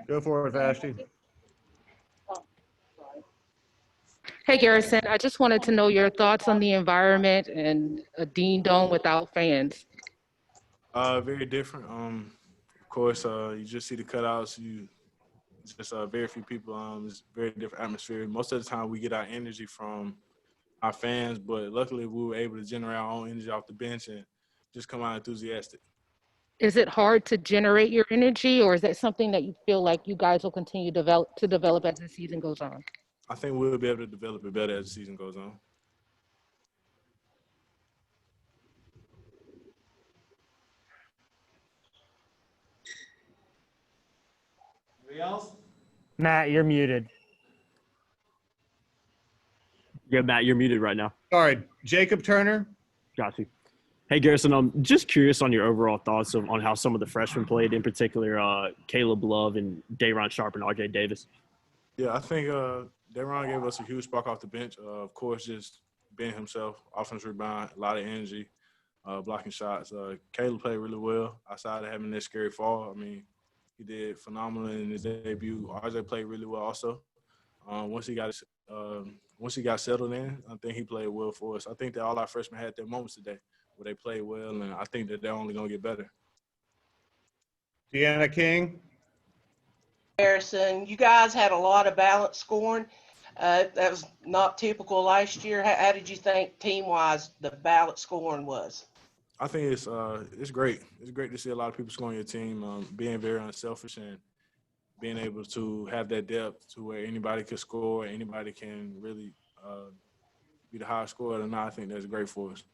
Go for it, Vashti. Hey, Garrison, I just wanted to know your thoughts on the environment and a Dean Dome without fans. Very different. Of course, you just see the cutouts. You just very few people. It's very different atmosphere. Most of the time, we get our energy from our fans, but luckily, we were able to generate our own energy off the bench and just come out enthusiastic. Is it hard to generate your energy, or is that something that you feel like you guys will continue to develop as the season goes on? I think we'll be able to develop it better as the season goes on. Anybody else? Matt, you're muted. Yeah, Matt, you're muted right now. Sorry, Jacob Turner. Got you. Hey, Garrison, I'm just curious on your overall thoughts on how some of the freshmen played, in particular Caleb Love and Dayron Sharp and RJ Davis. Yeah, I think Dayron gave us a huge spark off the bench. Of course, just being himself, offensive rebound, a lot of energy, blocking shots. Caleb played really well outside of having that scary fall. I mean, he did phenomenal in his debut. RJ played really well also. Once he got settled in, I think he played well for us. I think that all our freshmen had their moments today where they played well, and I think that they're only going to get better. Deanna King. Garrison, you guys had a lot of balanced scoring. That was not typical last year. How did you think team-wise the balanced scoring was? I think it's great. It's great to see a lot of people scoring your team, being very unselfish and being able to have that depth to where anybody can score, anybody can really be the highest scorer or not. I think that's great for us.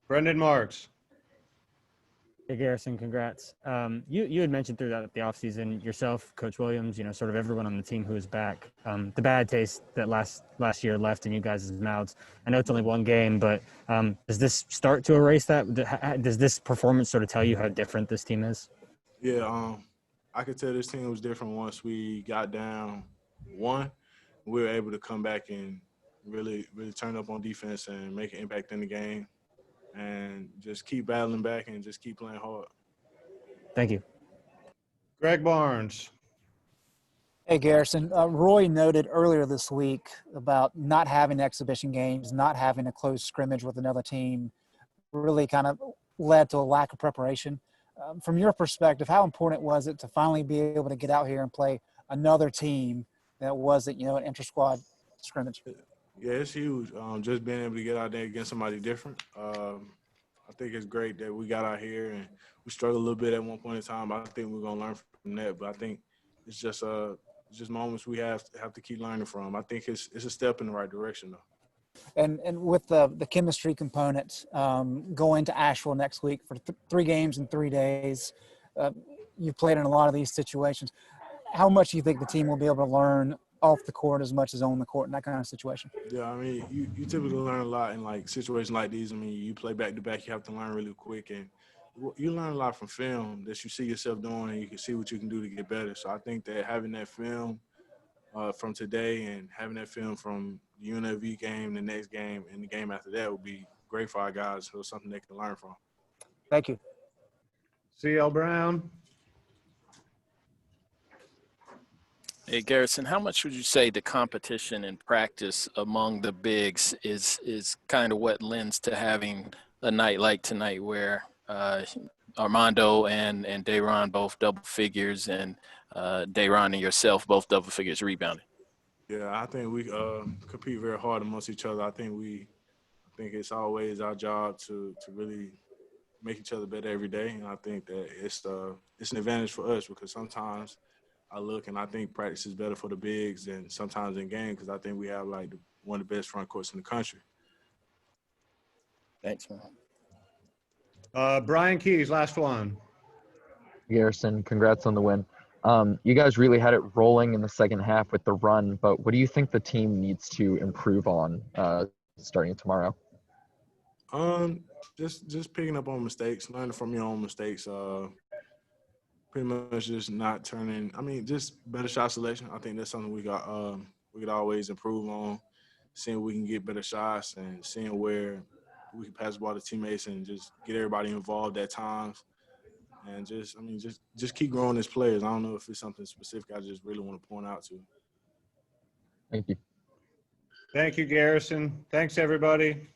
Brendan Marks. Hey, Garrison, congrats. You had mentioned throughout the offseason yourself, Coach Williams, sort of everyone on the team who is back. The bad taste that last year left in you guys' mouths. I know it's only one game, but does this start to erase that? Does this performance sort of tell you how different this team is? Yeah, I could tell this team was different once we got down one. We were able to come back and really turn up on defense and make an impact in the game and just keep battling back and just keep playing hard. Thank you. Greg Barnes. Hey, Garrison. Roy noted earlier this week about not having exhibition games, not having a close scrimmage with another team, really kind of led to a lack of preparation. From your perspective, how important was it to finally be able to get out here and play another team that wasn't, an inter-squad scrimmage? Yeah, it's huge. Just being able to get out there against somebody different. I think it's great that we got out here and we struggled a little bit at one point in time. But I think we're gonna learn from that. But I think it's just moments we have to keep learning from. I think it's a step in the right direction though. And with the chemistry component going to Asheville next week for 3 games in 3 days, you've played in a lot of these situations. How much do you think the team will be able to learn off the court as much as on the court in that kind of situation? Yeah, I mean, you typically learn a lot in like situations like these. I mean, you play back to back, you have to learn really quick, and you learn a lot from film that you see yourself doing, and you can see what you can do to get better. So I think that having that film from today and having that film from the UNLV game, the next game, and the game after that would be great for our guys. So it's something they can learn from. Thank you. C.L. Brown. Hey, Garrison, how much would you say the competition and practice among the bigs is kind of what lends to having a night like tonight where Armando and Dayron both double figures and Dayron and yourself both double figures rebounding? Yeah, I think we compete very hard amongst each other. I think it's always our job to really make each other better every day, and I think that it's an advantage for us because sometimes I look and I think practice is better for the bigs than sometimes in game because I think we have like one of the best front courts in the country. Thanks, man. Brian Keys, last one. Garrison, congrats on the win. You guys really had it rolling in the second half with the run, but what do you think the team needs to improve on starting tomorrow? Just picking up on mistakes, learning from your own mistakes. Pretty much just not turning. I mean, just better shot selection. I think that's something we could always improve on. Seeing we can get better shots and seeing where we can pass the ball to teammates and just get everybody involved at times. and just keep growing as players. I don't know if it's something specific I just really want to point out to. Thank you. Thank you, Garrison. Thanks, everybody.